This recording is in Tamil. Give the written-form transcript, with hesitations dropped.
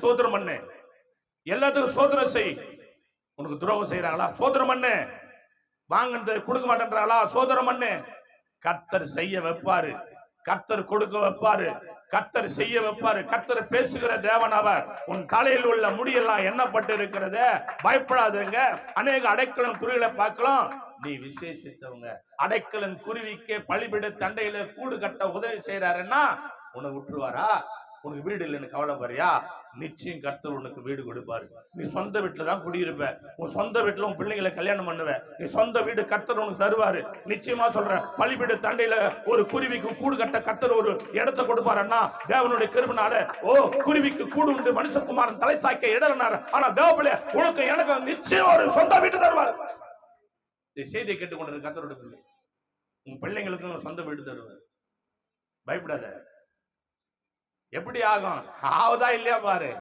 ஸ்தோத்திரம் பண்ணு. எல்லாத்துக்கும் ஸ்தோத்திரம் செய். உனக்கு துரோகம் செய்யறாங்களா, ஸ்தோத்திரம் பண்ணு. வாங்கினது கொடுக்க மாட்டேன்றாங்களா, ஸ்தோத்திரம் பண்ணு. கர்த்தர் செய்ய வைப்பாரு, கர்த்தர் கொடுக்க வைப்பாரு, கர்த்தர் செய்ய வைப்பாரு. கர்த்தர் பேசுகிற தேவன் அவர். உன் தலையில் உள்ள முடியெல்லாம் எண்ணப்பட்டு இருக்கிறது, பயப்படாதுங்க. அநேக அடைக்கலம் குருவிகளை பார்க்கலாம். நீ விசேஷித்தவங்க. அடைக்கலன் குருவிக்கு பழிபிட தண்டையில கூடு கட்ட உதவி செய்யறாருன்னா உன்னை விட்டுருவாரா? உனக்கு வீடு இல்லைன்னு கவலைப்படுறியா? நிச்சயம் கர்த்தர் உனக்கு வீடு கொடுப்பாரு. நீ சொந்த வீட்டுல தான் குடியிருப்ப. உன் சொந்த வீட்டுல உன் பிள்ளைங்களை கல்யாணம் பண்ணுவ. நீ சொந்த வீடு கர்த்தர் உனக்கு தருவாரு. நிச்சயமா சொல்றேன். பழிபீட தண்டையில ஒரு குருவிக்கு கூடு கட்ட கர்த்தர் ஒரு இடத்தை கொடுப்பாருன்னா தேவனுடைய கிருபைனால. ஓ, குருவிக்கு கூடு உண்டு, மனுஷகுமாரன் தலை சாய்க்க இடம்னாரு. ஆனா தேவபிள்ளை உனக்கு எனக்கு நிச்சயம் ஒரு சொந்த வீட்டு தருவார். இந்த செய்தியை கேட்டுக்கொண்டு கர்த்தருடைய பிள்ளை, உன் பிள்ளைங்களுக்கு சொந்த வீடு தருவார். பயப்படாத. எப்படி ஆகும்? ஆகுதா இல்லையா பாரு.